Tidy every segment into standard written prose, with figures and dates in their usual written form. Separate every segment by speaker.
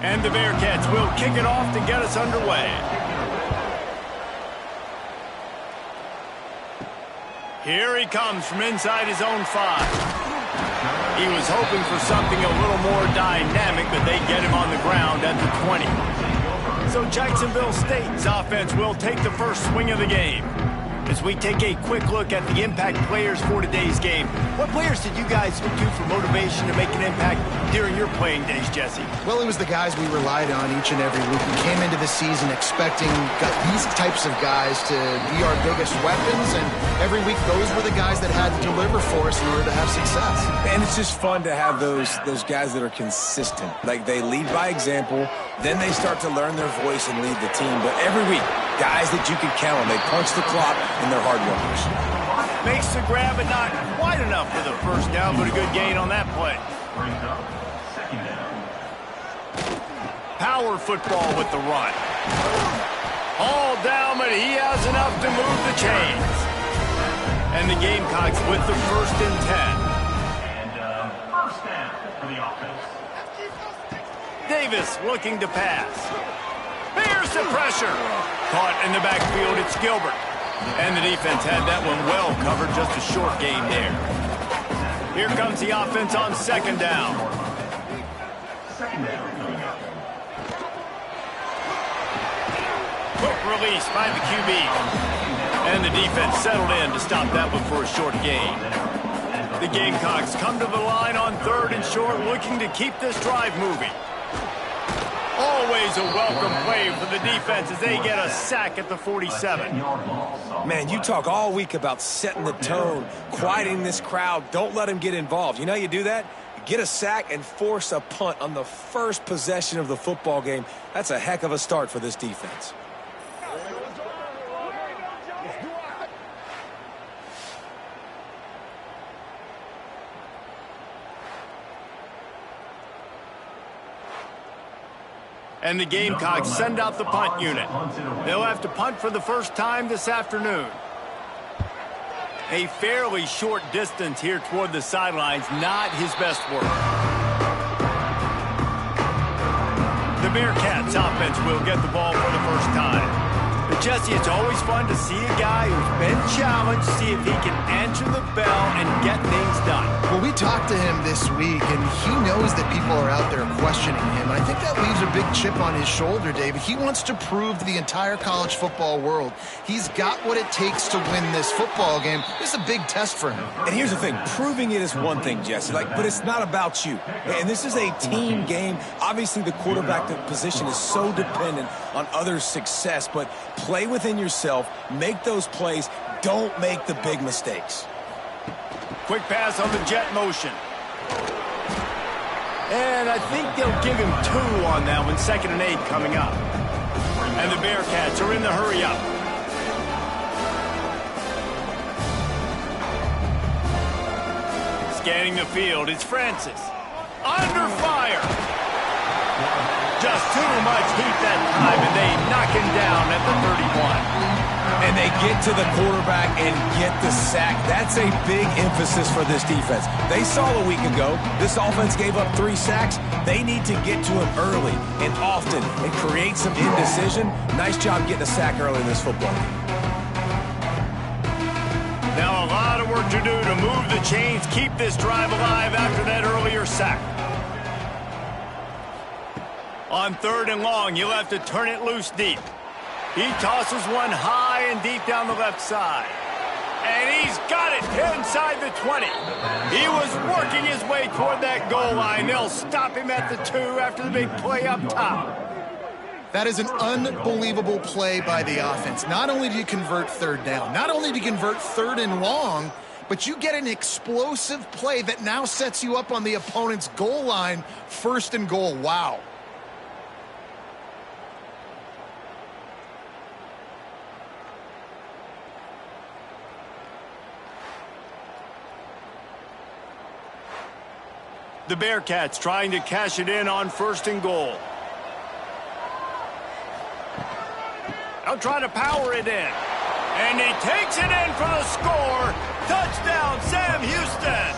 Speaker 1: And the Bearcats will kick it off to get us underway. Here he comes from inside his own 5. He was hoping for something a little more dynamic, but they get him on the ground at the 20. So Jacksonville State's offense will take the first swing of the game. As we take a quick look at the impact players for today's game, what players did you guys look to for motivation to make an impact during your playing days, Jesse?
Speaker 2: Well, it was the guys we relied on each and every week. We came into the season expecting these types of guys to be our biggest weapons, and every week those were the guys that had to deliver for us in order to have success.
Speaker 3: And it's just fun to have those guys that are consistent. Like, they lead by example, then they start to learn their voice and lead the team. But every week, guys that you can count on, they punch the clock, and they're hard workers.
Speaker 1: Makes the grab, but not quite enough for the first down, but a good gain on that play. Power football with the run. All down, but he has enough to move the chains. And the Gamecocks with the 1st and 10.
Speaker 4: And first down for the offense.
Speaker 1: Davis looking to pass. Here's the pressure. Caught in the backfield, it's Gilbert. And the defense had that one well covered, just a short gain there. Here comes the offense on 2nd down. Quick release by the QB. And the defense settled in to stop that one for a short gain. The Gamecocks come to the line on 3rd and short, looking to keep this drive moving. Always a welcome play for the defense as they get a sack at the 47.
Speaker 3: Man, you talk all week about setting the tone, quieting this crowd. Don't let them get involved. You know how you do that? Get a sack and force a punt on the first possession of the football game. That's a heck of a start for this defense.
Speaker 1: And the Gamecocks send out the punt unit. They'll have to punt for the first time this afternoon. A fairly short distance here toward the sidelines, not his best work. The Bearcats offense will get the ball for the first time. But Jesse, it's always fun to see a guy who's been challenged, see if he can answer the bell and get things done.
Speaker 2: Well, we talked to him this week, and he knows that people are out there questioning him. And I think that leaves a big chip on his shoulder, David. He wants to prove to the entire college football world he's got what it takes to win this football game. This is a big test for him.
Speaker 3: And here's the thing. Proving it is one thing, Jesse, but it's not about you. And this is a team game. Obviously, the quarterback position is so dependent on others' success, but play within yourself, make those plays, don't make the big mistakes.
Speaker 1: Quick pass on the jet motion. And I think they'll give him 2 on that one, 2nd and 8 coming up. And the Bearcats are in the hurry up. Scanning the field, it's Francis. Under fire. Just too much heat that time, and they knock him down at the 31.
Speaker 3: And they get to the quarterback and get the sack. That's a big emphasis for this defense. They saw a week ago, this offense gave up 3 sacks. They need to get to him early and often and create some indecision. Nice job getting a sack early in this football game.
Speaker 1: Now a lot of work to do to move the chains, keep this drive alive after that earlier sack. On 3rd and long, you'll have to turn it loose deep. He tosses one high and deep down the left side. And he's got it inside the 20. He was working his way toward that goal line. They'll stop him at the 2 after the big play up top.
Speaker 2: That is an unbelievable play by the offense. Not only do you convert 3rd down, not only do you convert 3rd and long, but you get an explosive play that now sets you up on the opponent's goal line, 1st and goal. Wow.
Speaker 1: The Bearcats trying to cash it in on 1st and goal. They'll try to power it in. And he takes it in for the score. Touchdown, Sam Houston.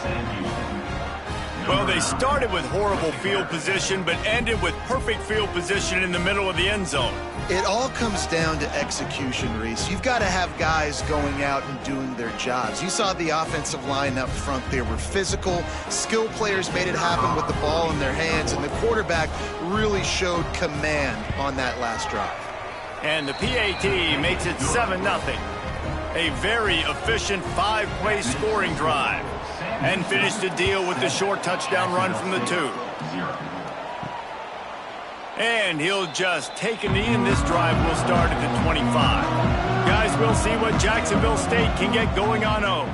Speaker 1: Well, they started with horrible field position, but ended with perfect field position in the middle of the end zone.
Speaker 2: It all comes down to execution, Reese. You've got to have guys going out and doing their jobs. You saw the offensive line up front. They were physical. Skill players made it happen with the ball in their hands, and the quarterback really showed command on that last drive.
Speaker 1: And the PAT makes it 7-0. A very efficient 5-play scoring drive. And finished the deal with the short touchdown run from the 2. And he'll just take a knee, and this drive will start at the 25. Guys, we'll see what Jacksonville State can get going on O.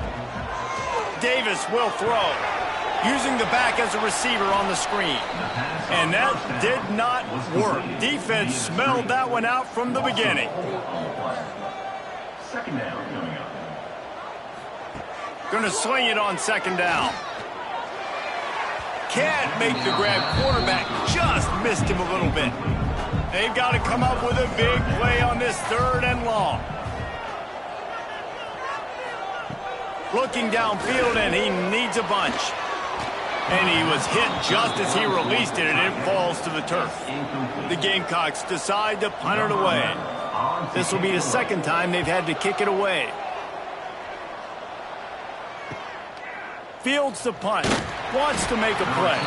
Speaker 1: Davis will throw, using the back as a receiver on the screen. And that did not work. Defense smelled that one out from the beginning.
Speaker 4: Second down coming up.
Speaker 1: Going to swing it on second down. Can't make the grab. Quarterback just missed him a little bit. They've got to come up with a big play on this 3rd and long. Looking downfield, and he needs a bunch. And he was hit just as he released it, and it falls to the turf. The Gamecocks decide to punt it away. This will be the second time they've had to kick it away. Fields the punt, wants to make a play.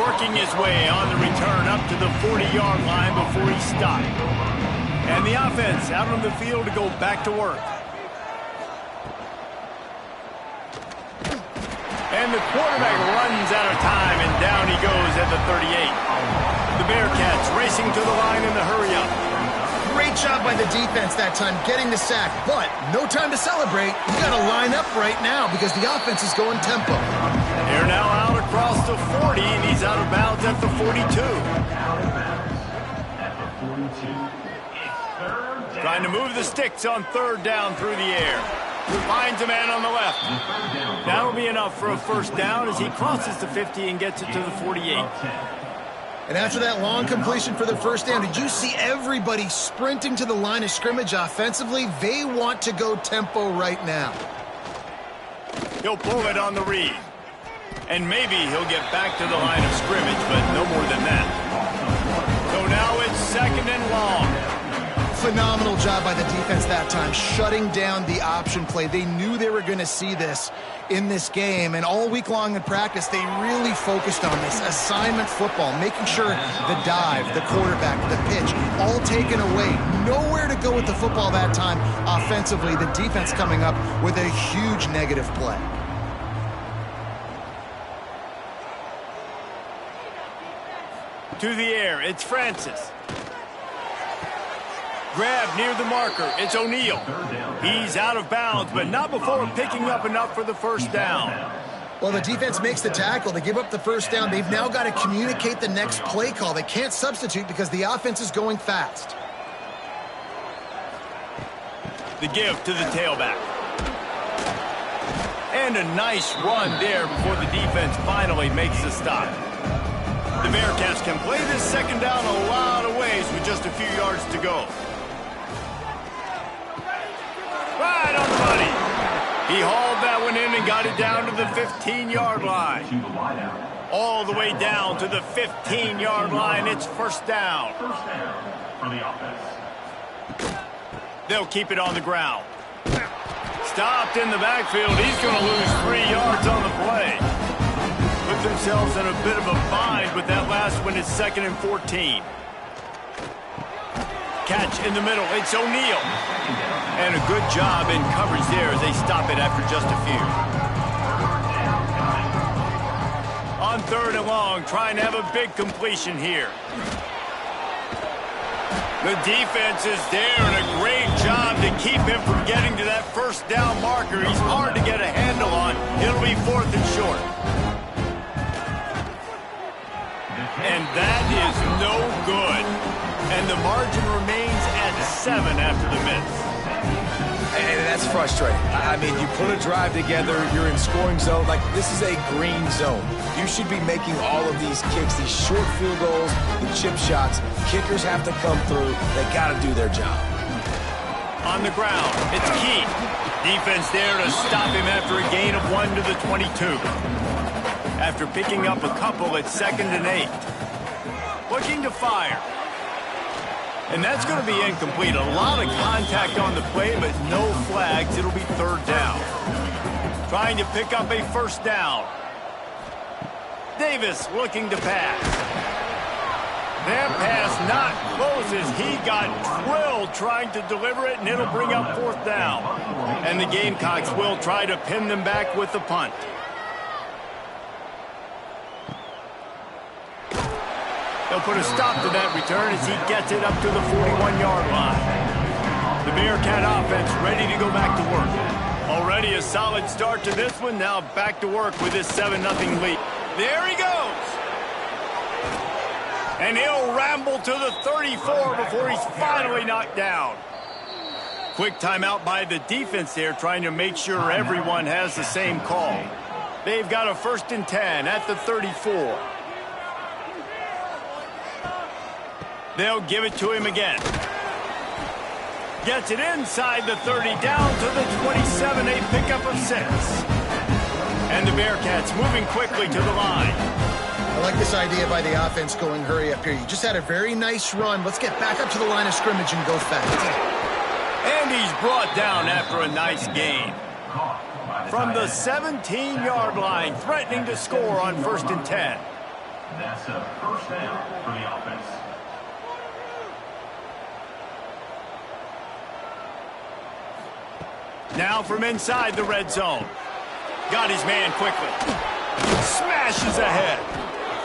Speaker 1: Working his way on the return up to the 40-yard line before he stopped. And the offense out on the field to go back to work. And the quarterback runs out of time, and down he goes at the 38. The Bearcats racing to the line in the hurry-up.
Speaker 2: Great job by the defense that time getting the sack, but no time to celebrate. You got to line up right now because the offense is going tempo.
Speaker 1: They're now out across the 40, and he's out of bounds at the 42. Trying to move the sticks on 3rd down through the air. Finds a man on the left. That'll be enough for a first down as he crosses the 50 and gets it to the 48.
Speaker 2: And after that long completion for the first down, did you see everybody sprinting to the line of scrimmage offensively? They want to go tempo right now.
Speaker 1: He'll pull it on the read. And maybe he'll get back to the line of scrimmage, but no more than that. So now it's 2nd and long.
Speaker 2: Phenomenal job by the defense that time, shutting down the option play. They knew they were going to see this in this game, and all week long in practice, they really focused on this assignment football, making sure the dive, the quarterback, the pitch, all taken away. Nowhere to go with the football that time offensively. The defense coming up with a huge negative play.
Speaker 1: To the air, it's Francis. Grab near the marker, it's O'Neal. He's out of bounds, but not before picking up enough for the first down.
Speaker 2: Well, the defense makes the tackle. They give up the first down. They've now got to communicate the next play call. They can't substitute because the offense is going fast.
Speaker 1: The give to the tailback. And a nice run there before the defense finally makes the stop. The Bearcats can play this second down a lot of ways with just a few yards to go. Right on the money. He hauled that one in and got it down to the 15-yard line. All the way down to the 15-yard line. It's first down.
Speaker 4: First down for the offense.
Speaker 1: They'll keep it on the ground. Stopped in the backfield. He's going to lose 3 yards on the play. Put themselves in a bit of a bind with that last one. It's 2nd and 14. Catch in the middle. It's O'Neal. And a good job in coverage there as they stop it after just a few. On 3rd and long, trying to have a big completion here. The defense is there, and a great job to keep him from getting to that first down marker. He's hard to get a handle on. It'll be 4th and short. And that is no good. And the margin remains at 7 after the miss.
Speaker 3: And that's frustrating. I mean, you put a drive together, you're in scoring zone. Like, this is a green zone. You should be making all of these kicks, these short field goals, the chip shots. Kickers have to come through. They got to do their job.
Speaker 1: On the ground, it's Key. Defense there to stop him after a gain of 1 to the 22. after picking up a couple at 2nd and 8. Looking to fire. And that's going to be incomplete. A lot of contact on the play, but no flags. It'll be 3rd down. Trying to pick up a 1st down. Davis looking to pass. That pass not close as he got drilled trying to deliver it, and it'll bring up 4th down. And the Gamecocks will try to pin them back with the punt. They'll put a stop to that return as he gets it up to the 41-yard line. The Bearcat offense ready to go back to work. Already a solid start to this one. Now back to work with this 7-0 lead. There he goes. And he'll ramble to the 34 before he's finally knocked down. Quick timeout by the defense there, trying to make sure everyone has the same call. They've got a 1st and 10 at the 34. They'll give it to him again. Gets it inside the 30, down to the 27, a pickup of 6. And the Bearcats moving quickly to the line.
Speaker 2: I like this idea by the offense going hurry up here. You just had a very nice run. Let's get back up to the line of scrimmage and go fast.
Speaker 1: And he's brought down after a nice gain. From the 17-yard line, threatening to score on 1st and 10.
Speaker 4: That's a 1st down for the offense.
Speaker 1: Now from inside the red zone. Got his man quickly. Smashes ahead.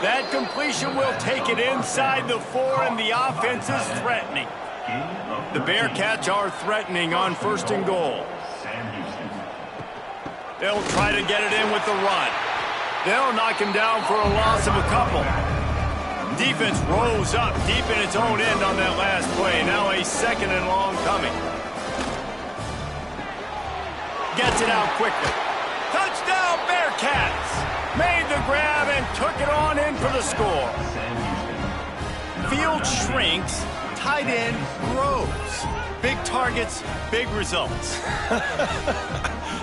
Speaker 1: That completion will take it inside the 4, and the offense is threatening. The Bearcats are threatening on 1st and goal. They'll try to get it in with the run. They'll knock him down for a loss of a couple. Defense rose up deep in its own end on that last play. Now a 2nd and long coming. Gets it out quickly. Touchdown, Bearcats! Made the grab and took it on in for the score. Field shrinks, tight end grows. Big targets, big results.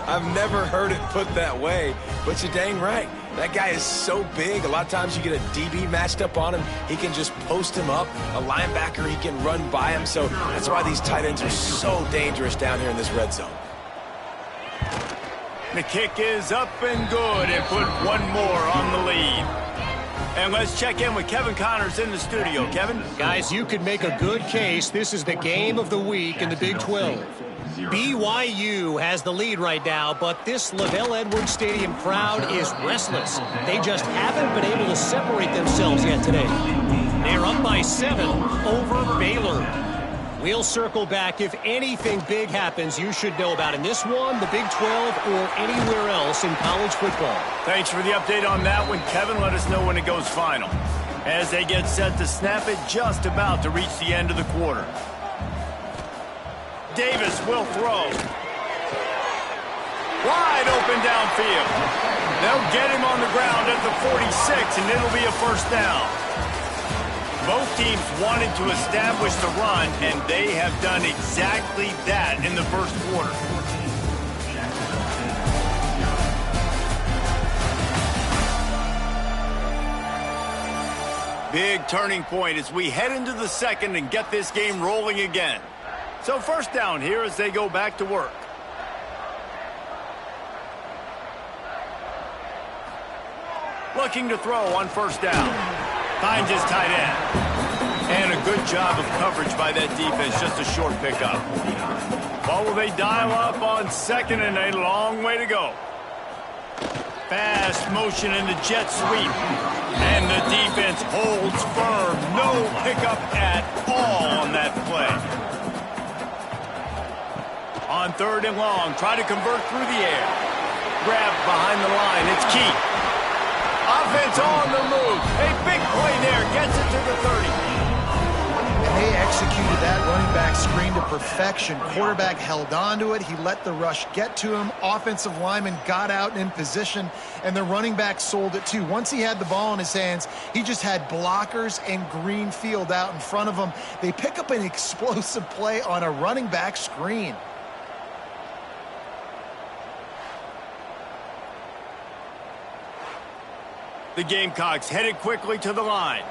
Speaker 3: I've never heard it put that way, but you're dang right. That guy is so big. A lot of times you get a DB matched up on him. He can just post him up. A linebacker, he can run by him. So that's why these tight ends are so dangerous down here in this red zone.
Speaker 1: The kick is up and good, and put one more on the lead. And let's check in with Kevin Connors in the studio. Kevin?
Speaker 5: Guys, you could make a good case. This is the game of the week in the Big 12. BYU has the lead right now, but this LaVell Edwards Stadium crowd is restless. They just haven't been able to separate themselves yet today. They're up by 7 over Baylor. We'll circle back. If anything big happens, you should know about in this one, the Big 12, or anywhere else in college football.
Speaker 1: Thanks for the update on that one, Kevin. Let us know when it goes final. As they get set to snap it, just about to reach the end of the quarter. Davis will throw. Wide open downfield. They'll get him on the ground at the 46, and it'll be a 1st down. Both teams wanted to establish the run, and they have done exactly that in the 1st quarter. Big turning point as we head into the 2nd and get this game rolling again. So 1st down here as they go back to work. Looking to throw on 1st down. Finds his tight end. And a good job of coverage by that defense. Just a short pickup. Well, will they dial up on 2nd and a long way to go? Fast motion in the jet sweep. And the defense holds firm. No pickup at all on that play. On 3rd and long, try to convert through the air. Grab behind the line. It's key. Offense on the move. A big play there. Gets it to the 30.
Speaker 2: And they executed that running back screen to perfection. Quarterback held on to it. He let the rush get to him. Offensive lineman got out in position, and the running back sold it too. Once he had the ball in his hands, he just had blockers and green field out in front of him. They pick up an explosive play on a running back screen.
Speaker 1: The Gamecocks headed quickly to the line.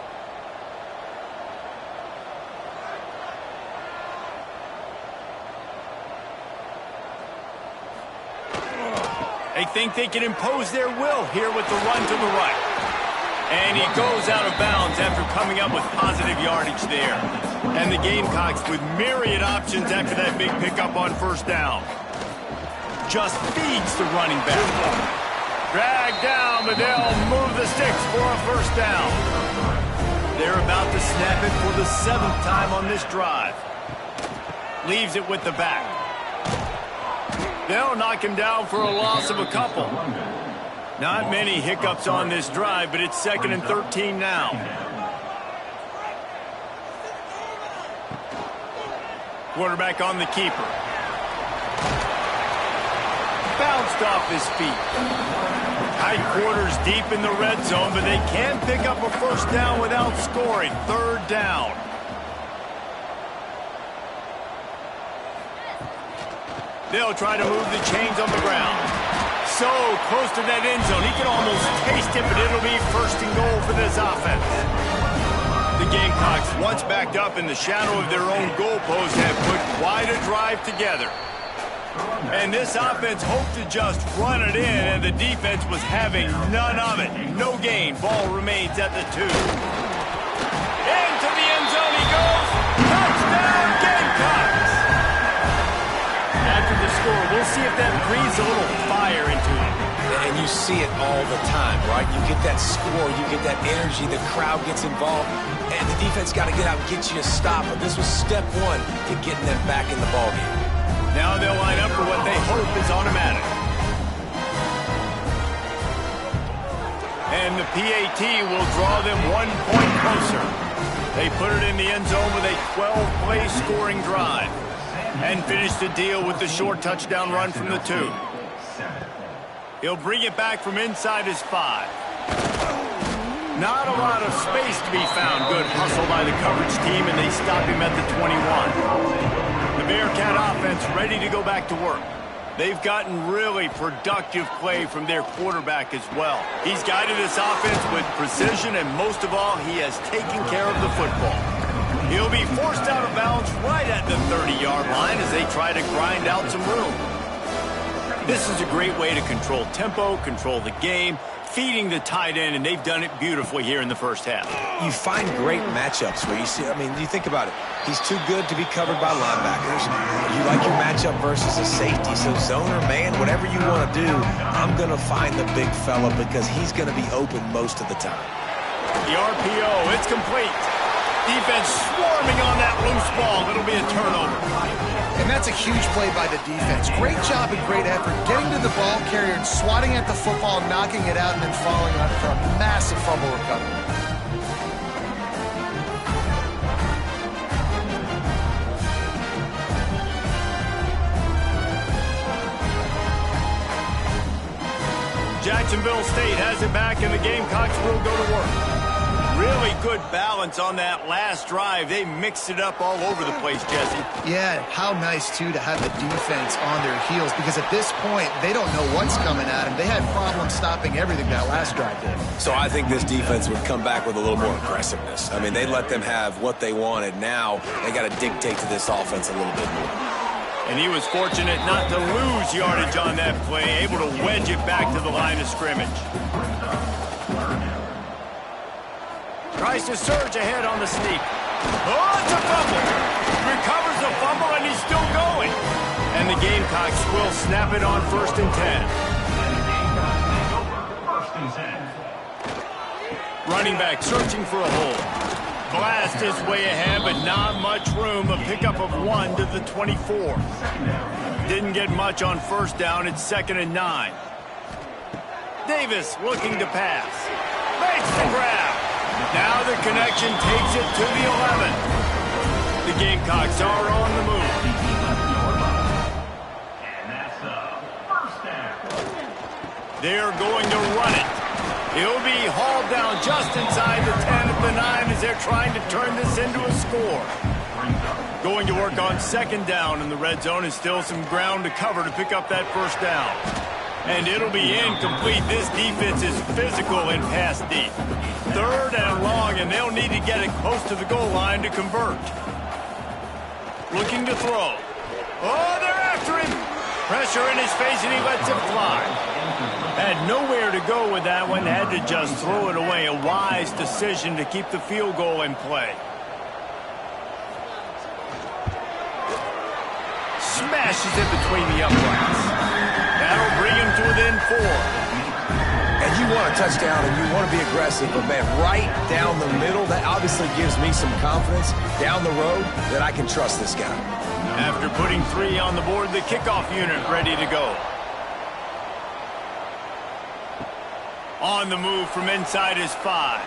Speaker 1: They think they can impose their will here with the run to the right. And he goes out of bounds after coming up with positive yardage there. And the Gamecocks with myriad options after that big pickup on first down. Just feeds the running back. Dragged down, but they'll move the sticks for a first down. They're about to snap it for the 7th time on this drive. Leaves it with the back. They'll knock him down for a loss of a couple. Not many hiccups on this drive, but it's 2nd and 13 now. Quarterback on the keeper. Bounced off his feet. Tight quarters deep in the red zone, but they can pick up a first down without scoring. 3rd down. They'll try to move the chains on the ground. So close to that end zone. He can almost taste it, but it'll be 1st and goal for this offense. The Gamecocks, once backed up in the shadow of their own goalpost, have put quite a drive together. And this offense hoped to just run it in, and the defense was having none of it. No gain. Ball remains at the 2. Into the end zone he goes. Touchdown, Gamecocks! After the score, we'll see if that breathes a little fire into it.
Speaker 3: And you see it all the time, right? You get that score, you get that energy, the crowd gets involved, and the defense got to get out and get you a stop. But this was step 1 to getting them back in the ballgame.
Speaker 1: Now they'll line up for what they hope is automatic. And the PAT will draw them 1 point closer. They put it in the end zone with a 12-play scoring drive. And finish the deal with the short touchdown run from the 2. He'll bring it back from inside his 5. Not a lot of space to be found. Good hustle by the coverage team, and they stop him at the 21. The Bearcat offense ready to go back to work. They've gotten really productive play from their quarterback as well. He's guided this offense with precision, and most of all, he has taken care of the football. He'll be forced out of bounds right at the 30-yard line as they try to grind out some room. This is a great way to control tempo, control the game, feeding the tight end, and they've done it beautifully here in the first half.
Speaker 3: You find great matchups where you see, you think about it. He's too good to be covered by linebackers. You like your matchup versus a safety, so zone or man, whatever you want to do, I'm going to find the big fella because he's going to be open most of the time.
Speaker 1: The RPO, it's complete. Defense swarming on that loose ball. It'll be a turnover.
Speaker 2: And that's a huge play by the defense. Great job and great effort getting to the ball carrier and swatting at the football, knocking it out, and then falling on it for a massive fumble recovery.
Speaker 1: Jacksonville State has it back, and the Gamecocks will go to work. Really good balance on that last drive. They mixed it up all over the place, Jesse.
Speaker 2: Yeah, how nice, too, to have the defense on their heels, because at this point, they don't know what's coming at them. They had problems stopping everything that last drive did.
Speaker 3: So I think this defense would come back with a little more aggressiveness. They let them have what they wanted. Now they got to dictate to this offense a little bit more.
Speaker 1: And he was fortunate not to lose yardage on that play, able to wedge it back to the line of scrimmage. Tries to surge ahead on the sneak. Oh, it's a fumble. Recovers the fumble, and he's still going. And the Gamecocks will snap it on 1st and 10. Running back searching for a hole. Blast his way ahead, but not much room. A pickup of 1 to the 24. Didn't get much on first down. It's 2nd and 9. Davis looking to pass. Makes the grab. Now the connection takes it to the 11. The Gamecocks are on the move.
Speaker 4: And that's first down.
Speaker 1: They're going to run it. He'll be hauled down just inside the 10 at the 9 as they're trying to turn this into a score. Going to work on 2nd down in the red zone, and still some ground to cover to pick up that first down. And it'll be incomplete. This defense is physical and pass deep. 3rd and long, and they'll need to get it close to the goal line to convert. Looking to throw. Oh, they're after him. Pressure in his face, and he lets it fly. Had nowhere to go with that one. Had to just throw it away. A wise decision to keep the field goal in play. Smashes it between the uprights. That'll bring him to within 4.
Speaker 3: And you want a touchdown and you want to be aggressive, but man, right down the middle, that obviously gives me some confidence down the road that I can trust this guy.
Speaker 1: After putting 3 on the board, the kickoff unit ready to go. On the move from inside his 5.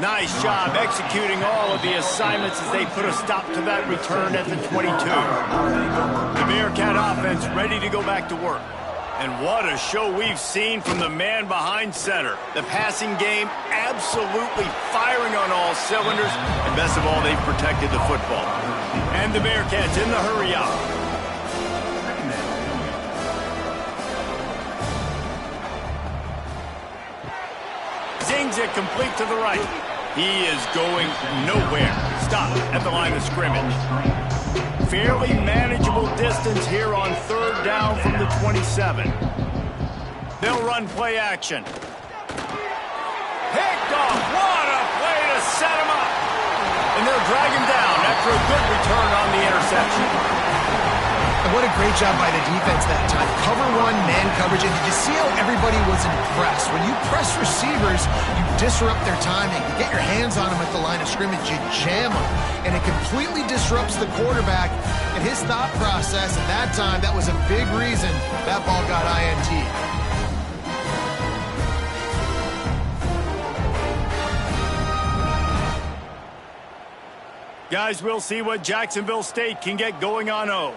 Speaker 1: Nice job executing all of the assignments as they put a stop to that return at the 22. The Bearcat offense ready to go back to work. And what a show we've seen from the man behind center. The passing game absolutely firing on all cylinders. And best of all, they've protected the football. And the Bearcats in the hurry up. Zings it complete to the right. He is going nowhere. Stop at the line of scrimmage. Fairly manageable distance here on 3rd down from the 27. They'll run play action. Picked off. What a play to set him up. And they'll drag him down after a good return on the interception.
Speaker 2: And what a great job by the defense that time. Cover 1, man coverage. And did you see how everybody was impressed? When you press receivers, you disrupt their timing. You get your hands on them at the line of scrimmage. You jam them. And it completely disrupts the quarterback and his thought process. And that time, that was a big reason that ball got INT.
Speaker 1: Guys, we'll see what Jacksonville State can get going on O.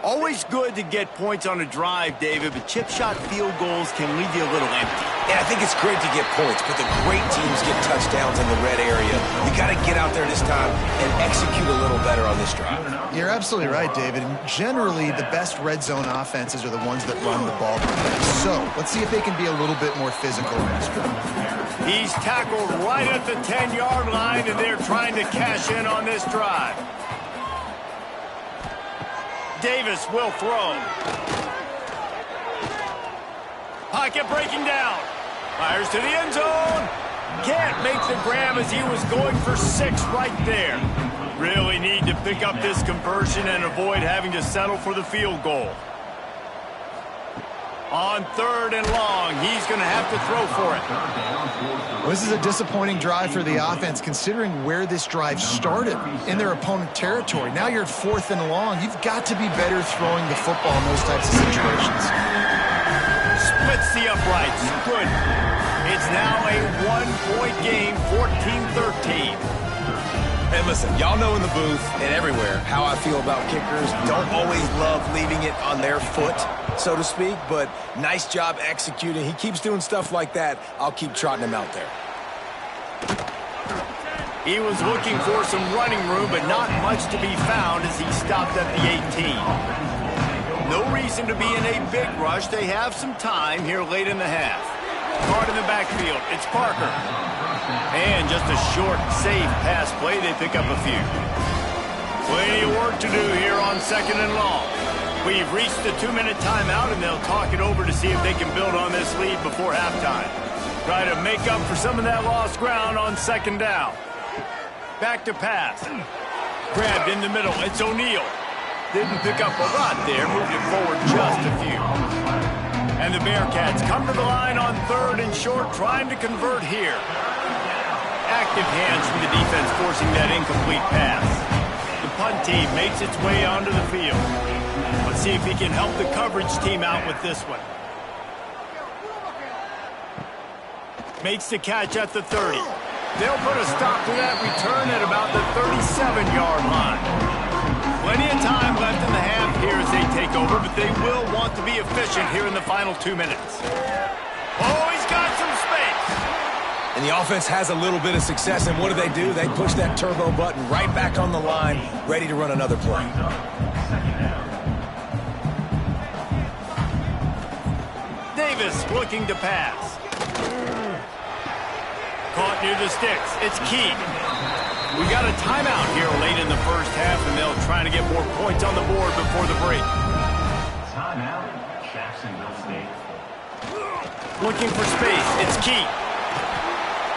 Speaker 1: Always good to get points on a drive, David, but chip shot field goals can leave you a little empty.
Speaker 3: Yeah, I think it's great to get points, but the great teams get touchdowns in the red area. You got to get out there this time and execute a little better on this drive.
Speaker 2: You're absolutely right, David. And generally, the best red zone offenses are the ones that run the ball. So let's see if they can be a little bit more physical in this drive.
Speaker 1: He's tackled right at the 10-yard line, and they're trying to cash in on this drive. Davis will throw. Pocket breaking down. Fires to the end zone. Can't make the grab as he was going for 6 right there. Really need to pick up this conversion and avoid having to settle for the field goal. On 3rd and long, he's going to have to throw for it.
Speaker 2: Well, this is a disappointing drive for the offense, considering where this drive started in their opponent territory. Now you're at 4th and long. You've got to be better throwing the football in those types of situations.
Speaker 1: Splits the uprights. Good. It's now a 1-point game, 14-13.
Speaker 3: Hey, listen, y'all know in the booth and everywhere how I feel about kickers. Don't always love leaving it on their foot, so to speak, but nice job executing. He keeps doing stuff like that. I'll keep trotting him out there.
Speaker 1: He was looking for some running room, but not much to be found as he stopped at the 18. No reason to be in a big rush. They have some time here late in the half. Caught in the backfield. It's Parker. And just a short, safe pass play. They pick up a few. Plenty of work to do here on 2nd and long. We've reached the 2-minute timeout, and they'll talk it over to see if they can build on this lead before halftime. Try to make up for some of that lost ground on 2nd down. Back to pass. Grabbed in the middle. It's O'Neal. Didn't pick up a lot there. Moved it forward just a few. And the Bearcats come to the line on 3rd and short, trying to convert here. Active hands from the defense forcing that incomplete pass. The punt team makes its way onto the field. Let's see if he can help the coverage team out with this one. Makes the catch at the 30. They'll put a stop to that return at about the 37-yard line. Plenty of time left in the half here as they take over, but they will want to be efficient here in the final 2 minutes. Oh, he's got some space.
Speaker 3: And the offense has a little bit of success, and what do? They push that turbo button right back on the line, ready to run another play.
Speaker 1: Davis looking to pass. Caught near the sticks. It's key. We got a timeout here late in the first half, and they'll try to get more points on the board before the break.
Speaker 4: Timeout, Jacksonville State.
Speaker 1: Looking for space. It's key.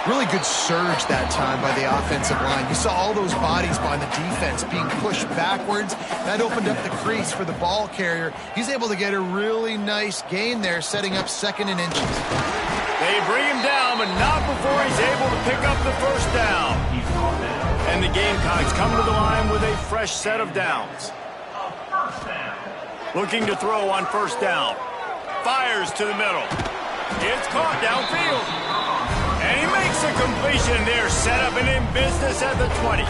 Speaker 2: Really good surge that time by the offensive line. You saw all those bodies by the defense being pushed backwards. That opened up the crease for the ball carrier. He's able to get a really nice gain there, setting up 2nd and inches.
Speaker 1: They bring him down, but not before he's able to pick up the first down. And the Gamecocks come to the line with a fresh set of downs. Looking to throw on first down. Fires to the middle. It's caught downfield. And he makes a completion there, set up and in business at the 20.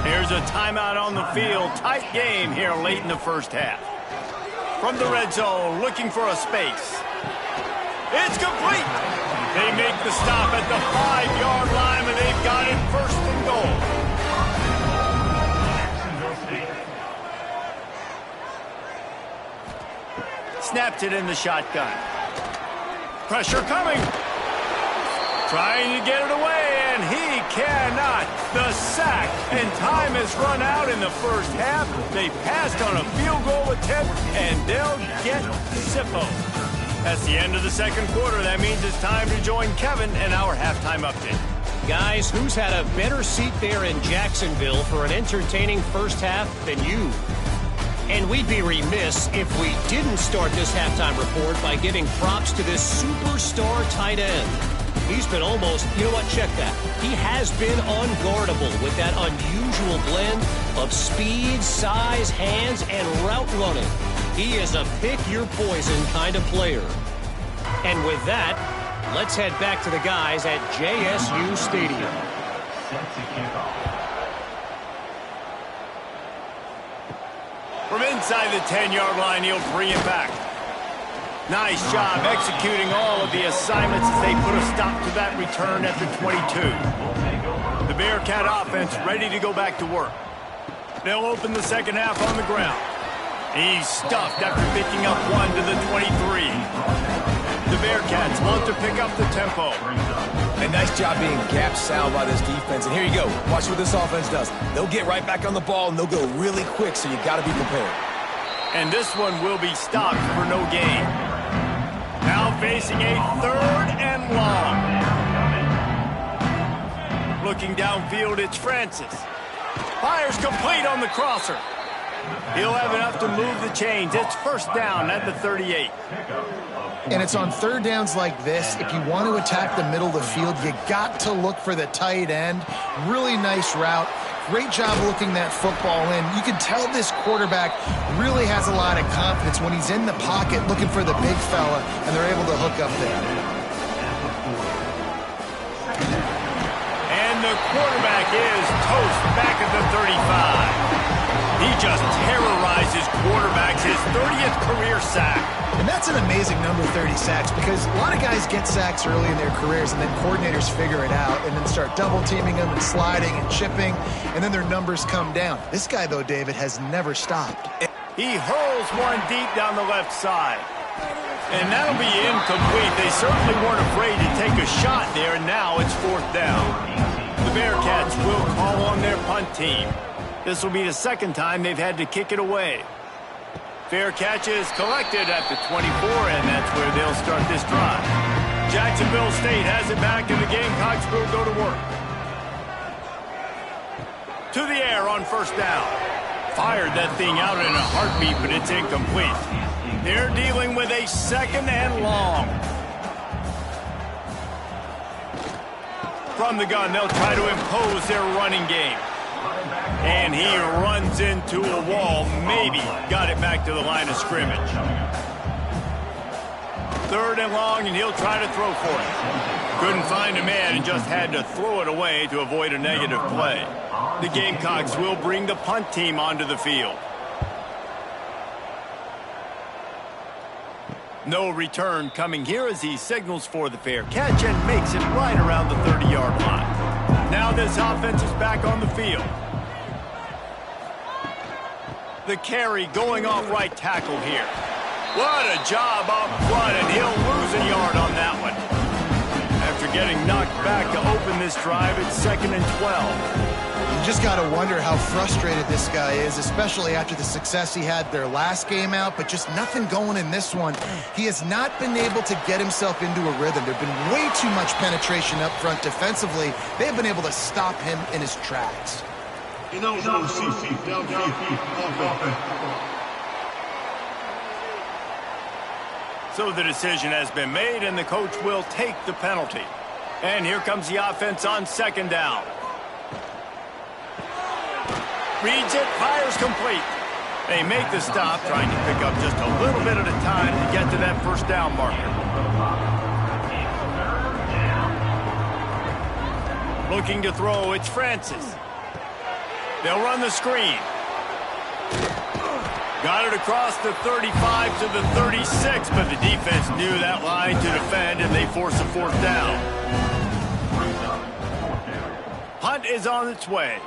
Speaker 1: Here's a timeout on the field. Tight game here late in the first half. From the red zone, looking for a space. It's complete. They make the stop at the 5-yard line, and they've got it 1st and goal. Snapped it in the shotgun. Pressure coming. Trying to get it away, and he cannot. The sack, and time has run out in the first half. They passed on a field goal attempt, and they'll get Sippo. That's the end of the second quarter. That means it's time to join Kevin and our halftime update.
Speaker 5: Guys, who's had a better seat there in Jacksonville for an entertaining first half than you? And we'd be remiss if we didn't start this halftime report by giving props to this superstar tight end. He's been almost, you know what, check that. He has been unguardable with that unusual blend of speed, size, hands, and route running. He is a pick-your-poison kind of player. And with that, let's head back to the guys at JSU Stadium.
Speaker 4: Set to kick off.
Speaker 1: From inside the 10-yard line, he'll bring it back. Nice job executing all of the assignments as they put a stop to that return at the 22. The Bearcat offense ready to go back to work. They'll open the second half on the ground. He's stuffed after picking up 1 to the 23. The Bearcats want to pick up the tempo.
Speaker 3: A nice job being gap sound by this defense. And here you go. Watch what this offense does. They'll get right back on the ball, and they'll go really quick, so you got to be prepared.
Speaker 1: And this one will be stopped for no gain. Now facing a 3rd and long. Looking downfield, it's Francis. Fires complete on the crosser. He'll have enough to move the chains. It's first down at the 38.
Speaker 2: And it's on 3rd downs like this. If you want to attack the middle of the field, you got to look for the tight end. Really nice route. Great job looking that football in. You can tell this quarterback really has a lot of confidence when he's in the pocket looking for the big fella, and they're able to hook up there.
Speaker 1: And the quarterback is toast back at the 35. He just terrorizes quarterbacks, his 30th career sack.
Speaker 2: And that's an amazing number, 30 sacks, because a lot of guys get sacks early in their careers, and then coordinators figure it out and then start double-teaming them and sliding and chipping, and then their numbers come down. This guy, though, David, has never stopped.
Speaker 1: He hurls one deep down the left side. And that'll be incomplete. They certainly weren't afraid to take a shot there, and now it's 4th down. The Bearcats will call on their punt team. This will be the 2nd time they've had to kick it away. Fair catch is collected at the 24, and that's where they'll start this drive. Jacksonville State has it back, and the Gamecocks will go to work. To the air on first down. Fired that thing out in a heartbeat, but it's incomplete. They're dealing with a 2nd and long. From the gun, they'll try to impose their running game. And he runs into a wall. Maybe got it back to the line of scrimmage. 3rd and long, and he'll try to throw for it. Couldn't find a man and just had to throw it away to avoid a negative play. The Gamecocks will bring the punt team onto the field. No return coming here as he signals for the fair catch and makes it right around the 30-yard line. Now this offense is back on the field. The carry going off right tackle here. What a job up front, and he'll lose a yard on that one. After getting knocked back to open this drive, it's 2nd and 12.
Speaker 2: You just got to wonder how frustrated this guy is, especially after the success he had their last game out, but just nothing going in this one. He has not been able to get himself into a rhythm. There's been way too much penetration up front defensively. They've been able to stop him in his tracks.
Speaker 1: So the decision has been made, and the coach will take the penalty. And here comes the offense on 2nd down. Reads it, fires complete. They make the stop, trying to pick up just a little bit at a time to get to that 1st down marker. Looking to throw, it's Francis. They'll run the screen. Got it across the 35 to the 36, but the defense knew that line to defend, and they force a 4th down. Punt is on its way.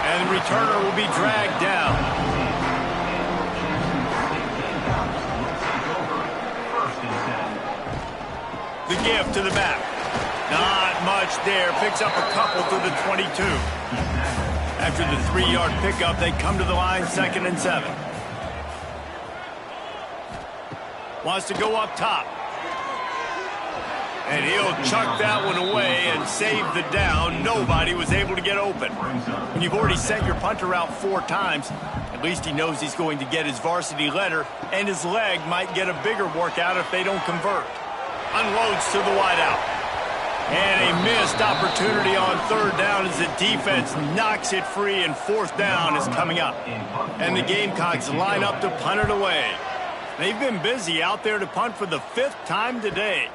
Speaker 1: And the returner will be dragged down. The give to the back. Not much there. Picks up a couple to the 22. After the 3-yard pickup, they come to the line 2nd and 7. Wants to go up top. And he'll chuck that one away and save the down. Nobody was able to get open. When you've already sent your punter out 4 times, at least he knows he's going to get his varsity letter, and his leg might get a bigger workout if they don't convert. Unloads to the wideout. And a missed opportunity on 3rd down as the defense knocks it free, and 4th down is coming up. And the Gamecocks line up to punt it away. They've been busy out there to punt for the 5th time today.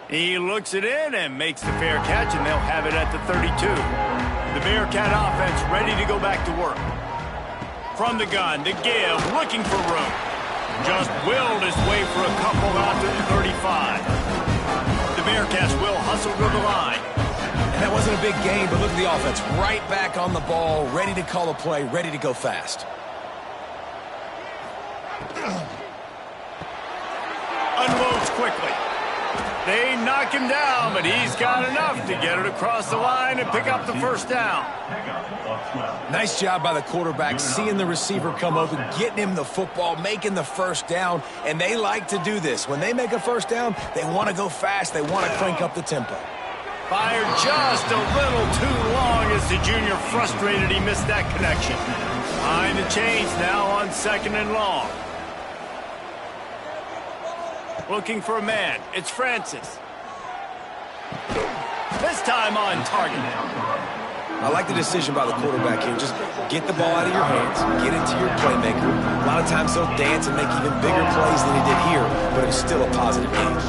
Speaker 1: He looks it in and makes the fair catch, and they'll have it at the 32. The Bearcat offense ready to go back to work. From the gun, the give, looking for room. Just willed his way for a couple out to the 35. The Bearcats will hustle to the line.
Speaker 3: And that wasn't a big gain, but look at the offense. Right back on the ball, ready to call a play, ready to go fast.
Speaker 1: Unloads quickly. They knock him down, but he's got enough to get it across the line and pick up the 1st down.
Speaker 3: Nice job by the quarterback, seeing the receiver come open, getting him the football, making the 1st down, and they like to do this. When they make a 1st down, they want to go fast, they want to crank up the tempo.
Speaker 1: Fired just a little too long as the junior frustrated he missed that connection. Behind the chains now on 2nd and long. Looking for a man. It's Francis. This time on target.
Speaker 3: I like the decision by the quarterback here. Just get the ball out of your hands, get it to your playmaker. A lot of times he'll dance and make even bigger plays than he did here, but it's still a positive game.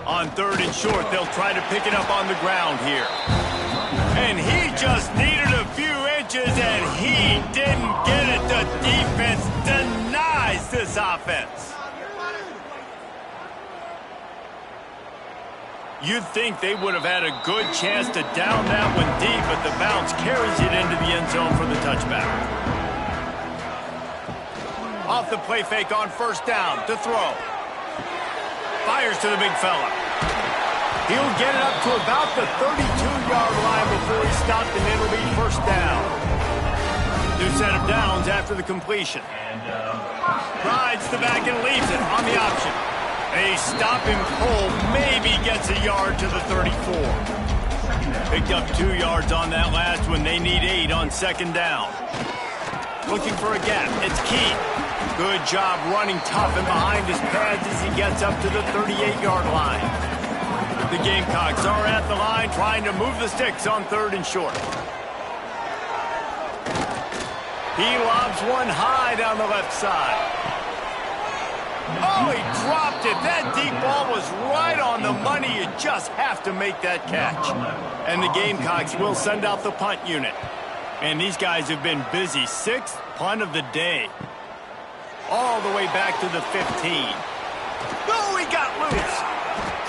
Speaker 1: On 3rd and short, they'll try to pick it up on the ground here. And he just needed a few inches, and he didn't get it. The defense denies this offense. You'd think they would have had a good chance to down that one deep, but the bounce carries it into the end zone for the touchback. Off the play fake on 1st down to throw. Fires to the big fella. He'll get it up to about the 32-yard line before he's stopped, and it'll be 1st down. New set of downs after the completion. Rides the back and leaves it on the option. They stop him cold, maybe gets a yard to the 34. Picked up 2 yards on that last one. They need 8 on 2nd down. Looking for a gap. It's Key. Good job running tough and behind his pads as he gets up to the 38-yard line. The Gamecocks are at the line trying to move the sticks on 3rd and short. He lobs one high down the left side. Oh, he dropped it. That deep ball was right on the money. You just have to make that catch. And the Gamecocks will send out the punt unit. And these guys have been busy. 6th punt of the day. All the way back to the 15. Oh, he got loose.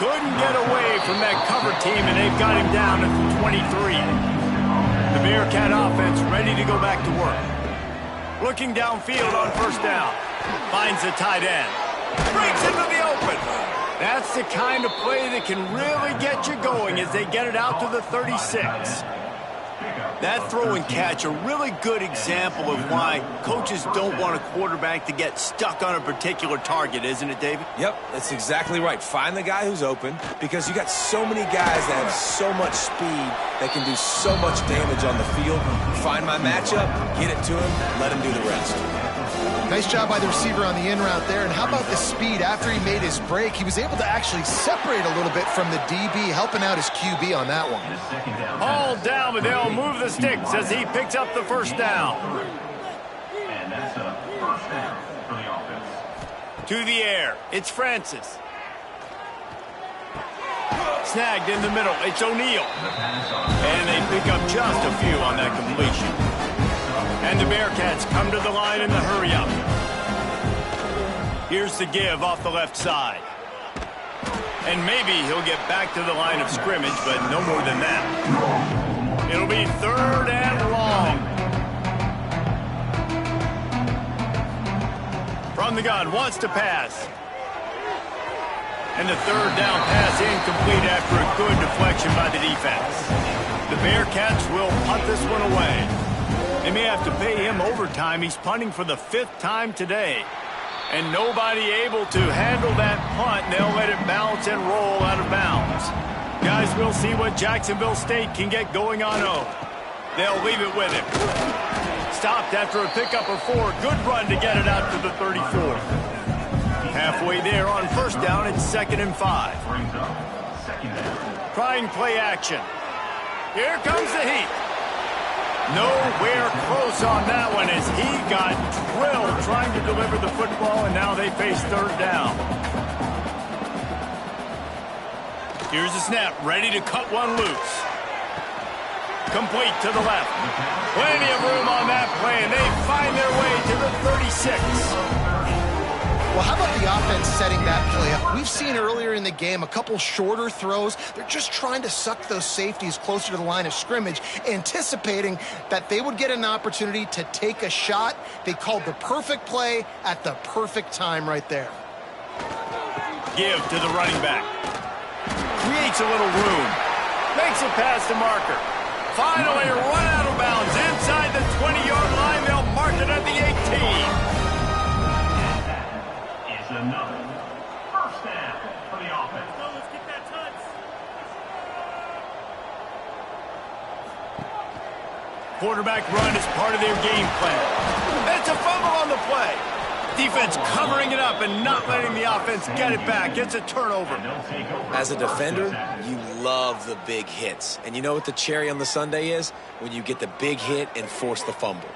Speaker 1: Couldn't get away from that cover team, and they've got him down at the 23. The Bearcat offense ready to go back to work. Looking downfield on first down. Finds the tight end. Breaks into the open. That's the kind of play that can really get you going as they get it out to the 36. That throw and catch, a really good example of why coaches don't want a quarterback to get stuck on a particular target, isn't it, David?
Speaker 3: Yep, that's exactly right. Find the guy who's open, because you got so many guys that have so much speed that can do so much damage on the field. Find my matchup, get it to him, let him do the rest.
Speaker 2: Nice job by the receiver on the in route there. And how about the speed? After he made his break, he was able to actually separate a little bit from the DB, helping out his QB on that one.
Speaker 1: All down, but they'll move the sticks as he picks up the first down.
Speaker 4: And that's a first down for the offense.
Speaker 1: To the air, it's Francis. Snagged in the middle, it's O'Neal. And they pick up just a few on that completion. And the Bearcats come to the line in the hurry-up. Here's the give off the left side. And maybe he'll get back to the line of scrimmage, but no more than that. It'll be 3rd and long. From the gun, wants to pass. And the 3rd down pass incomplete after a good deflection by the defense. The Bearcats will punt this one away. They may have to pay him overtime. He's punting for the 5th time today. And nobody able to handle that punt. They'll let it bounce and roll out of bounds. Guys, we'll see what Jacksonville State can get going on O. They'll leave it with him. Stopped after a pickup of 4. Good run to get it out to the 34. Halfway there on first down, it's 2nd and 5. Trying play action. Here comes the heat. Nowhere close on that one as he got drilled trying to deliver the football, and now they face 3rd down. Here's the snap, ready to cut one loose. Complete to the left. Plenty of room on that play, and they find their way to the 36.
Speaker 2: Well, how about the offense setting that play up? We've seen earlier in the game a couple shorter throws. They're just trying to suck those safeties closer to the line of scrimmage, anticipating that they would get an opportunity to take a shot. They called the perfect play at the perfect time right there.
Speaker 1: Give to the running back. Creates a little room. Makes it past the marker. Finally run out of bounds inside the 20-yard line. They'll mark it at the 18.
Speaker 4: Another first down for the offense.
Speaker 6: Let's get that touch.
Speaker 1: Quarterback run is part of their game plan. It's a fumble on the play. Defense covering it up and not letting the offense get it back. It's a turnover.
Speaker 3: As a defender, you love the big hits. And you know what the cherry on the sundae is? When you get the big hit and force the fumble.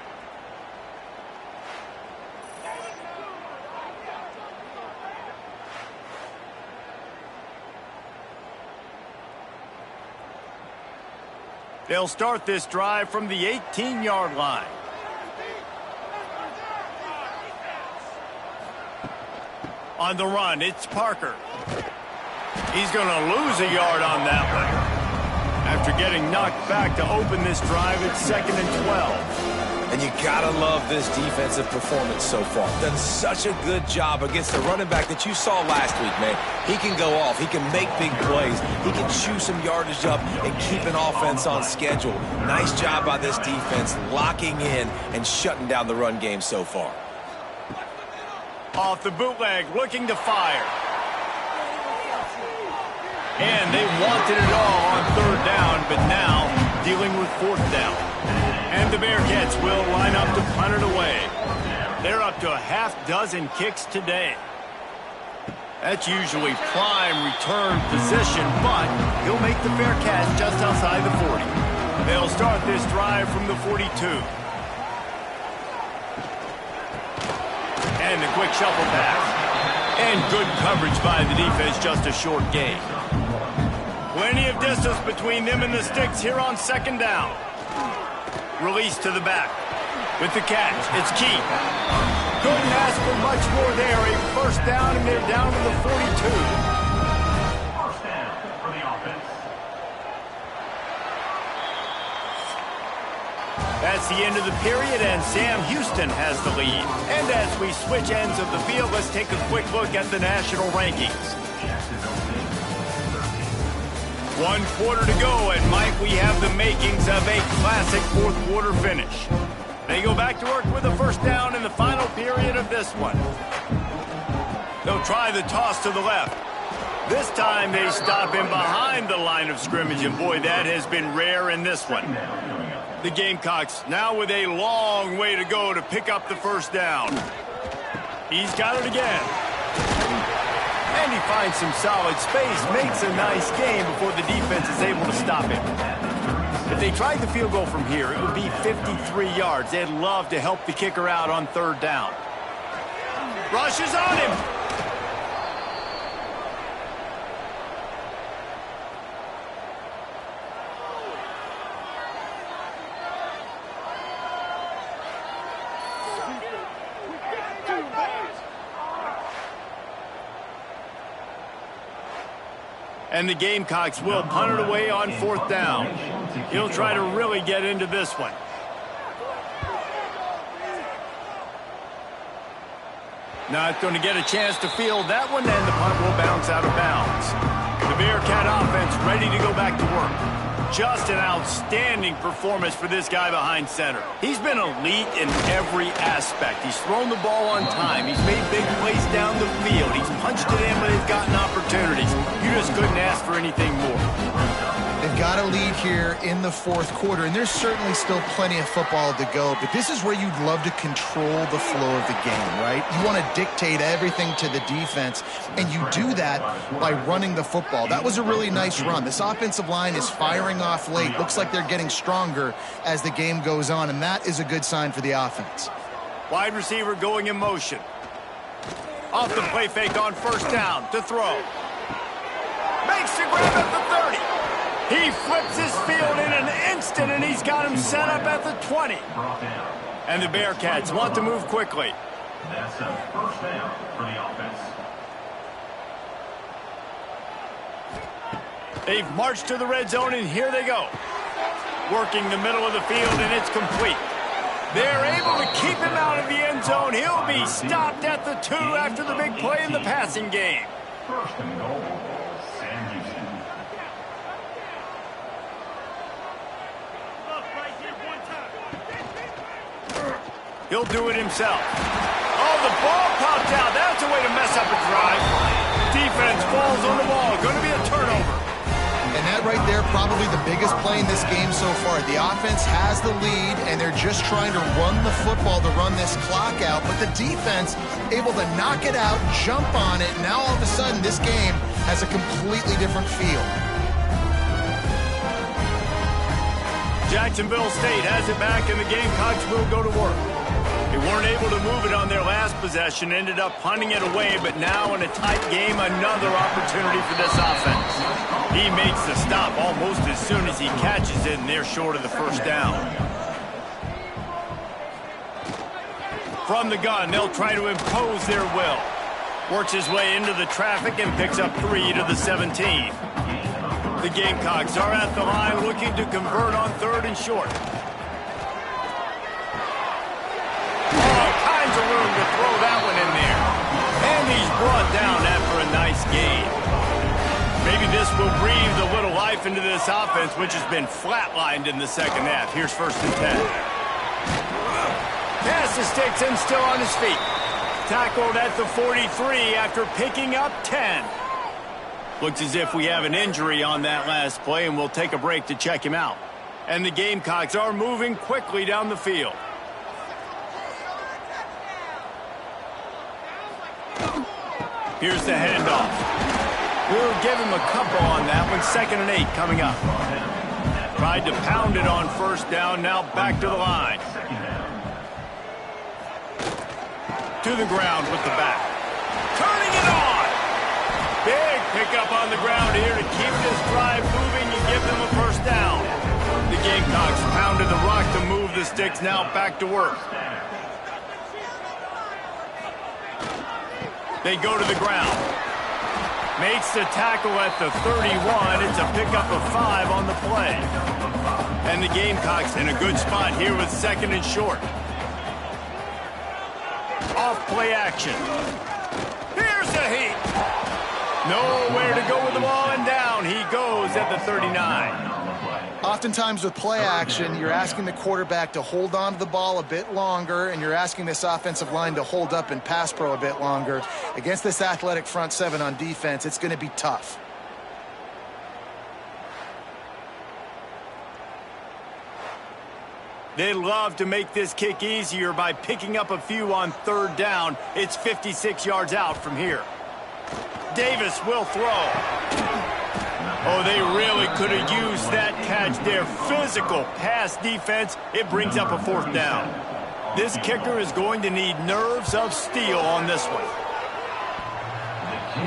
Speaker 1: They'll start this drive from the 18-yard line. On the run, it's Parker. He's going to lose a yard on that one. After getting knocked back to open this drive, it's 2nd and 12.
Speaker 3: And you gotta love this defensive performance so far. Done such a good job against the running back that you saw last week, man. He can go off. He can make big plays. He can chew some yardage up and keep an offense on schedule. Nice job by this defense locking in and shutting down the run game so far.
Speaker 1: Off the bootleg, looking to fire. And they wanted it all on 3rd down, but now dealing with 4th down. And the Bearcats will line up to punt it away. They're up to a half-dozen kicks today. That's usually prime return position, but he'll make the fair catch just outside the 40. They'll start this drive from the 42. And the quick shuffle pass. And good coverage by the defense, just a short gain. Plenty of distance between them and the sticks here on 2nd down. Release to the back. With the catch, it's Keith. Couldn't ask for much more there. A first down, and they're down to the 42.
Speaker 4: First down for the offense.
Speaker 1: It's the end of the period, and Sam Houston has the lead. And as we switch ends of the field, let's take a quick look at the national rankings. 1 quarter to go, and Mike, we have the makings of a classic fourth quarter finish. They go back to work with a first down in the final period of this one. They'll try the toss to the left. This time they stop him behind the line of scrimmage, and boy, that has been rare in this one. The Gamecocks now with a long way to go to pick up the first down. He's got it again. And he finds some solid space, makes a nice game before the defense is able to stop him. If they tried the field goal from here, it would be 53 yards. They'd love to help the kicker out on third down. Rushes on him. And the Gamecocks will punt it away on fourth down. He'll try to really get into this one. Not going to get a chance to field that one, and the punt will bounce out of bounds. The Bearcat offense ready to go back to work. Just an outstanding performance for this guy behind center. He's been elite in every aspect. He's thrown the ball on time. He's made big plays down the field. He's punched it in when he's gotten opportunities. You just couldn't ask for anything more.
Speaker 2: They've got a lead here in the fourth quarter, and there's certainly still plenty of football to go, but this is where you'd love to control the flow of the game, right? You want to dictate everything to the defense, and you do that by running the football. That was a really nice run. This offensive line is firing off late. Looks like they're getting stronger as the game goes on, and that is a good sign for the offense.
Speaker 1: Wide receiver going in motion. Off the play fake on first down to throw. Makes the grab at the 30. He flips his field in an instant, and he's got him set up at the 20. And the Bearcats want to move quickly.
Speaker 4: That's a first down for the offense.
Speaker 1: They've marched to the red zone, and here they go. Working the middle of the field, and it's complete. They're able to keep him out of the end zone. He'll be stopped at the 2 after the big play in the passing game.
Speaker 4: First and goal, Sam Houston.
Speaker 1: He'll do it himself. Oh, the ball popped out. That's a way to mess up a drive. Defense falls on the ball. Going to be a turnover.
Speaker 2: And that right there, probably the biggest play in this game so far. The offense has the lead, and they're just trying to run the football to run this clock out. But the defense able to knock it out, jump on it. Now all of a sudden, this game has a completely different feel.
Speaker 1: Jacksonville State has it back, and the Gamecocks will go to work. They weren't able to move it on their last possession, ended up punting it away, but now in a tight game, another opportunity for this offense. He makes the stop almost as soon as he catches it, and they're short of the first down. From the gun, they'll try to impose their will. Works his way into the traffic and picks up 3 to the 17. The Gamecocks are at the line looking to convert on third and short. All kinds of room to throw that one in there. And he's brought down after a nice gain. Maybe this will breathe a little life into this offense, which has been flatlined in the second half. Here's first and 10. Pass to sticks and still on his feet. Tackled at the 43 after picking up 10. Looks as if we have an injury on that last play, and we'll take a break to check him out. And the Gamecocks are moving quickly down the field. Here's the handoff. We'll give him a couple on that one. 2nd and 8 coming up. Tried to pound it on first down, now back to the line. To the ground with the back. Turning it on! Big pickup on the ground here to keep this drive moving and give them a first down. The Gamecocks pounded the rock to move the sticks, now back to work. They go to the ground. Makes the tackle at the 31. It's a pickup of 5 on the play. And the Gamecocks in a good spot here with 2nd and short. Off play action. Here's the heat. Nowhere to go with the ball, and down he goes at the 39.
Speaker 2: Oftentimes with play action, you're asking the quarterback to hold on to the ball a bit longer, and you're asking this offensive line to hold up in pass pro a bit longer. Against this athletic front 7 on defense, it's going to be tough.
Speaker 1: They'd love to make this kick easier by picking up a few on 3rd down. It's 56 yards out from here. Davis will throw. Oh, they really could have used that catch there. Physical pass defense. It brings up a 4th down. This kicker is going to need nerves of steel on this one.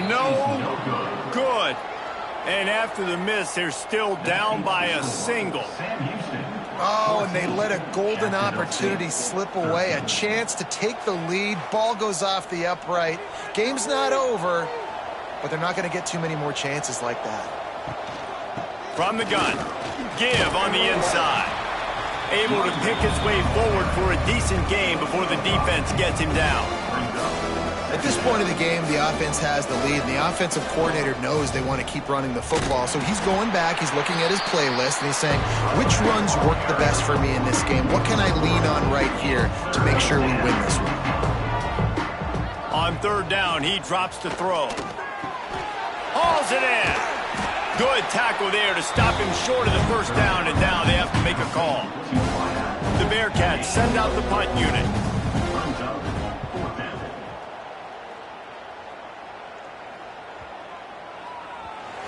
Speaker 1: No good. And after the miss, they're still down by a single.
Speaker 2: Oh, and they let a golden opportunity slip away. A chance to take the lead. Ball goes off the upright. Game's not over, but they're not going to get too many more chances like that.
Speaker 1: From the gun, give on the inside. Able to pick his way forward for a decent game before the defense gets him down.
Speaker 2: At this point of the game, the offense has the lead, and the offensive coordinator knows they want to keep running the football. So he's going back, he's looking at his playlist, and he's saying, which runs work the best for me in this game? What can I lean on right here to make sure we win this one?
Speaker 1: On 3rd down, he drops to throw. Hauls it in. Good tackle there to stop him short of the 1st down, and now they have to make a call. The Bearcats send out the punt unit.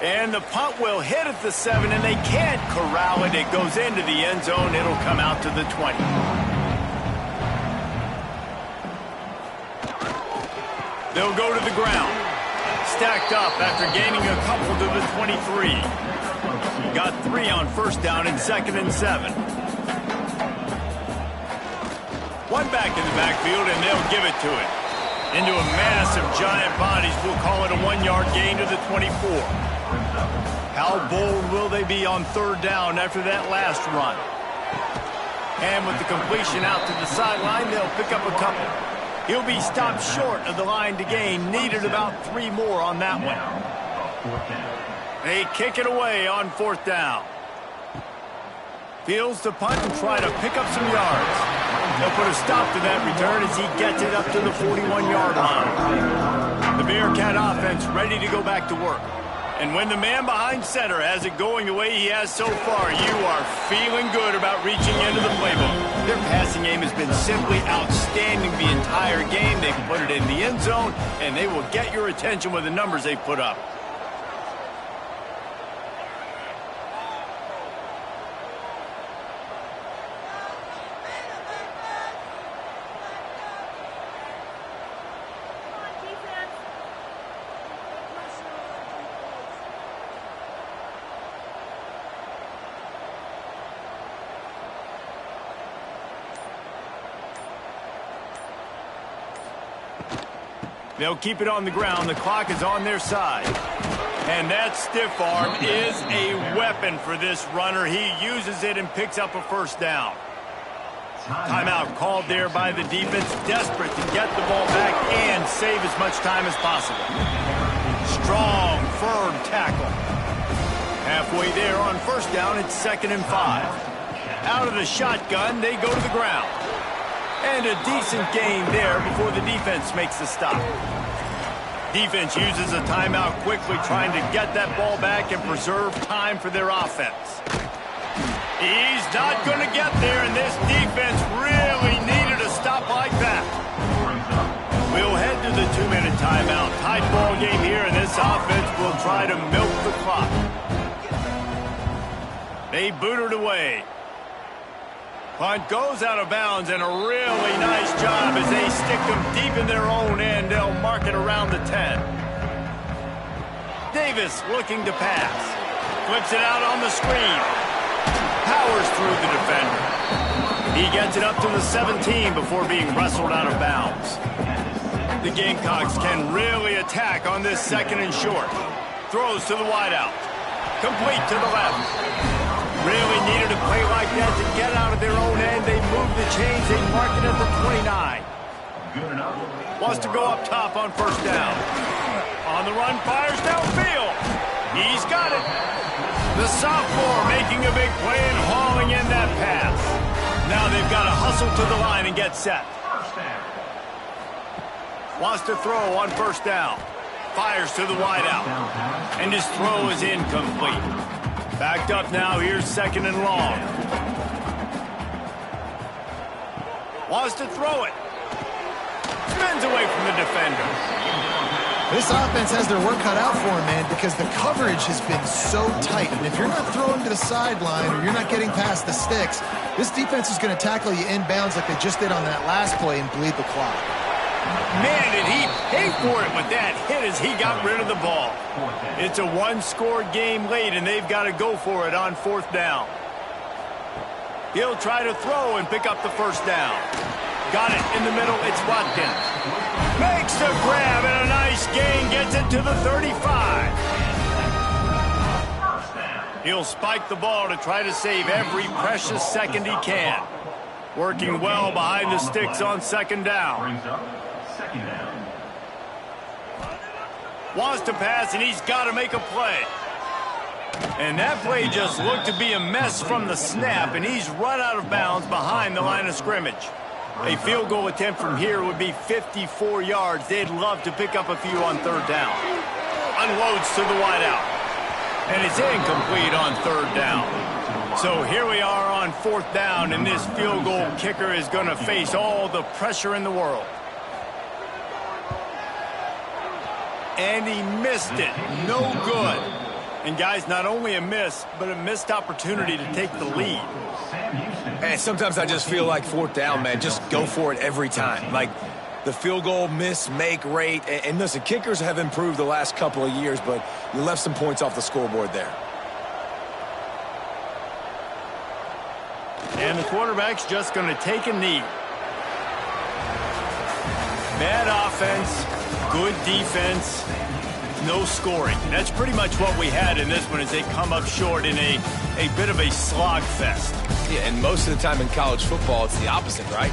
Speaker 1: And the punt will hit at the 7, and they can't corral it. It goes into the end zone. It'll come out to the 20. They'll go to the ground. Stacked up after gaining a couple to the 23. Got 3 on 1st down and 2nd and 7. One back in the backfield, and they'll give it to it. Into a mass of giant bodies. We'll call it a 1-yard gain to the 24. How bold will they be on 3rd down after that last run? And with the completion out to the sideline, they'll pick up a couple. He'll be stopped short of the line to gain. Needed about 3 more on that one. They kick it away on 4th down. Fields to punt and try to pick up some yards. They'll put a stop to that return as he gets it up to the 41-yard line. The Bearcat offense ready to go back to work. And when the man behind center has it going the way he has so far, you are feeling good about reaching into the playbook. Their passing game has been simply outstanding the entire game. They've put it in the end zone, and they will get your attention with the numbers they've put up. They'll keep it on the ground. The clock is on their side. And that stiff arm is a weapon for this runner. He uses it and picks up a 1st down. Timeout called there by the defense, desperate to get the ball back and save as much time as possible. Strong, firm tackle. Halfway there on 1st down, it's 2nd and 5. Out of the shotgun, they go to the ground. And a decent gain there before the defense makes the stop. Defense uses a timeout quickly, trying to get that ball back and preserve time for their offense. He's not going to get there, and this defense really needed a stop like that. We'll head to the 2-minute timeout. Tight ball game here, and this offense will try to milk the clock. They boot it away. Punt goes out of bounds, and a really nice job as they stick them deep in their own end. They'll mark it around the 10. Davis looking to pass. Flips it out on the screen. Powers through the defender. He gets it up to the 17 before being wrestled out of bounds. The Gamecocks can really attack on this second and short. Throws to the wideout. Complete to the left. Really needed a play like that to get out of their own end. They moved the chains. They marked it at the 29.
Speaker 4: Good enough.
Speaker 1: Wants to go up top on first down. On the run, fires downfield. He's got it. The sophomore making a big play and hauling in that pass. Now they've got to hustle to the line and get set.
Speaker 4: First down.
Speaker 1: Wants to throw on first down. Fires to the wideout. And his throw is incomplete. Backed up now. Here's second and long. Wants to throw it. Spins away from the defender.
Speaker 2: This offense has their work cut out for them, man, because the coverage has been so tight. And if you're not throwing to the sideline or you're not getting past the sticks, this defense is going to tackle you inbounds like they just did on that last play and bleed the clock.
Speaker 1: Man, did he pay for it with that hit as he got rid of the ball. It's a one-score game late, and they've got to go for it on fourth down. He'll try to throw and pick up the first down. Got it in the middle. It's Watkins. Makes the grab, and a nice gain. Gets it to the 35. He'll spike the ball to try to save every precious second he can. Working well behind the sticks on second down.
Speaker 4: Brings up second down.
Speaker 1: Wants to pass, and he's got to make a play. And that play just looked to be a mess from the snap, and he's run out of bounds behind the line of scrimmage. A field goal attempt from here would be 54 yards. They'd love to pick up a few on third down. Unloads to the wideout. And it's incomplete on third down. So here we are on fourth down, and this field goal kicker is going to face all the pressure in the world. And he missed it. No good. And guys, not only a miss, but a missed opportunity to take the lead.
Speaker 3: And sometimes I just feel like fourth down, man, just go for it every time. Like the field goal miss-make rate. And listen, kickers have improved the last couple of years, but you left some points off the scoreboard there.
Speaker 1: And the quarterback's just going to take a knee. Bad offense, good defense, no scoring. That's pretty much what we had in this one as they come up short in a bit of a slog fest.
Speaker 3: Yeah, and most of the time in college football, it's the opposite, right?